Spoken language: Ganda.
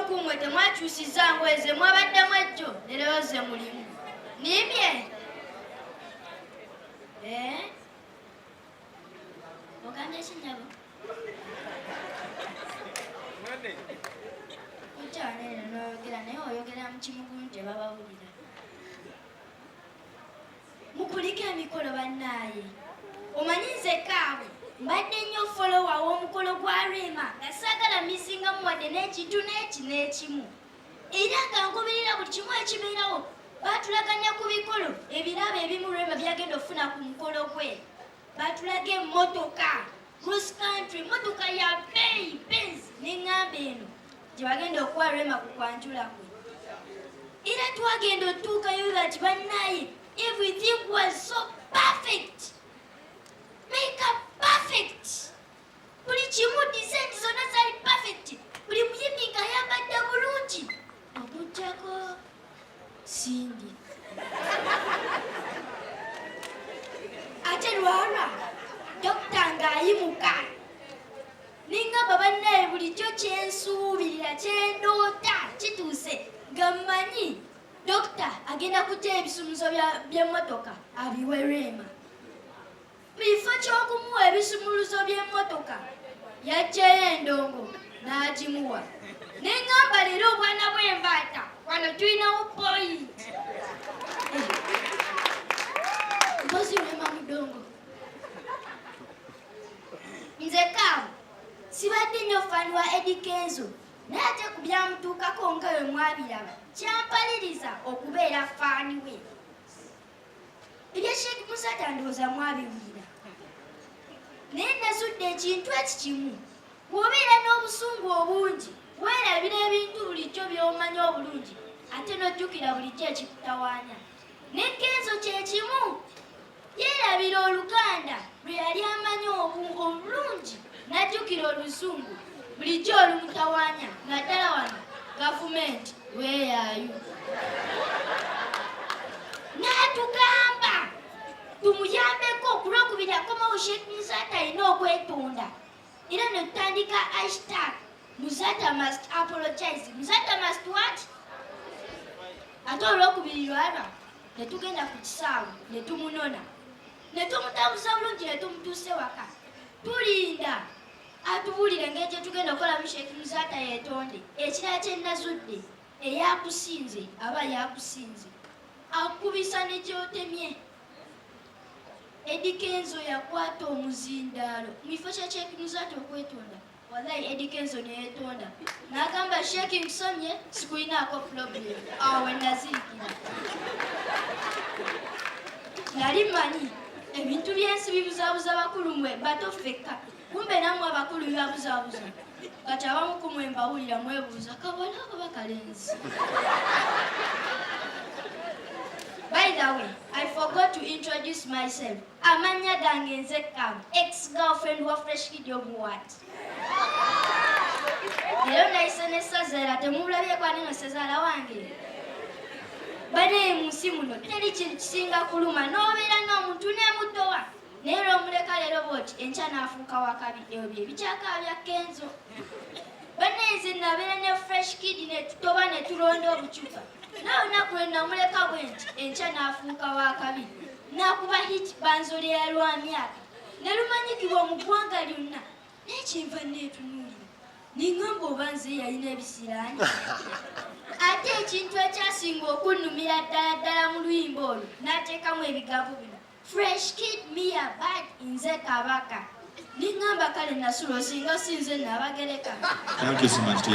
kumwe temwakyusiza ngweze mwabaddemu ejjo leero ze mulimu nimbye ogambye kinyabo okyanera noyogera naye oyogera mu kimugunju tebabawulira mukulika emikolo bannaaye omanyi nze kaawe mbadde nnyo folowa w'omukolo gwa Rema nga saagala misingamu wadde n'ekintu n'eki n'ekimu era nga nkubirira buli kimu ekibeerawo baatulaganya ku bikolo ebirabo ebimu Rema byagenda okufuna ku mukolo gwe baatulaga emmotoka cross country motoka ya beeyi Benz n'eŋŋamba eno gye bagenda okuwa Rema ku kwanjula kwe era twagenda otuukayo bati bannaaye everything was so perfect makeup perfect buli kimu design zonna zali perfect buli muyimbi nga ayambadde bulungi okujjako Cindy ate lwalwa dokita ng'ayimuka niŋŋamba bannaye bulijjo kyensuubirira kyendoota kituuse nga mmanyi dokita agenda kujja ebisumuzo by'emmotoka abiwe Rema mu kifo ky'okumuwa ebisumuluzo by'emmotoka yaggyayo endongo n'agimuwa neŋŋamba leero obwana bw'embaata wano tulinawo point mpozi Rema mudongo nze kaawe sibadde nnyo faani wa Eddie Kenzo naye ate ku byamutuukako nga we mwabiraba kyampaliriza okubeera faani we ebya Sheikh Musata ndowooza mwabiwulira naye nasudde ekintu ekikimu bw'obeera n'obusungu obungi weerabira ebintu bulijjo by'omanyi obulungi ate n'ojjukira bulijjo ekikutawaanya ne Kenzo kye kimu yeerabira Oluganda lwe yali amanyi obulungi n'ajjukira Olusungu bulijjo olumutawaanya naddala wano gavumenti weeyaayo n'atugamba tumuyambeko okulwokubiri akomawo Sheikh Musata alina okwetonda era ne tutandika hashtag Musata must apologize. Musata must what? Ate olwokubiri lwalwa ne tugenda ku kisaawe ne tumunona ne tumutabuza bulungi ne tumutuuse waka tulinda atubuulire engeri gye tugenda okukolamu Sheikh Musata yeetonde ekirala kye nazudde eyakusinze aba yakusinze akubisa ne gyotemye Eddie Kenzo yakwata omuzindaalo mu kifo kya Sheikh Musata okwetonda wallahi Eddie Kenzo ne yeetonda n'agamba Sheikh nsomye sikulinaako problem awo we nazirikira nali manyi ebintu byensi bibuzaabuza bakulu mwe bato ffekka kumbe nammwe abakulu bibabuzaabuza kati abamu kumwe mbawulira mwebuuza kabona oba kalenzi. By the way, I forgot to introduce myself. Amanya gange nze Kam, ex-girlfriend wa Fresh Kid Omuwat. Leero nayise n'essazaala temulabye kwa nino ssazaala wange. Bane mu nsi muno teri kintu kisinga kuluma n'obeera n'omuntu n'emutowa. Naye olw'omuleka leero bw'oti enkya n'afuuka wakabi ebyo bye bikyaka bya Kenzo. Bane nze nabeera ne Fresh Kid ne tutoba ne tulonda obucupa. N'olunaku lwe namuleka bwe nti enkya n'afuuka wakabi. N'akuba hit banzole ya lwamyaka. Ne lumanyikibwa mu ggwanga lyonna. Naye kyenva neetunuulira. Niŋŋamba oba nze yalina ebisiraani. Ate ekintu ekyasinga okunnumira ddala mu luyimba olwo n'ateekamu ebigambo bino. Fresh Kid Mia Bad nze Kabaka. Niŋŋamba kale Nasulo singa si nze nnabagereka. Thank you so much.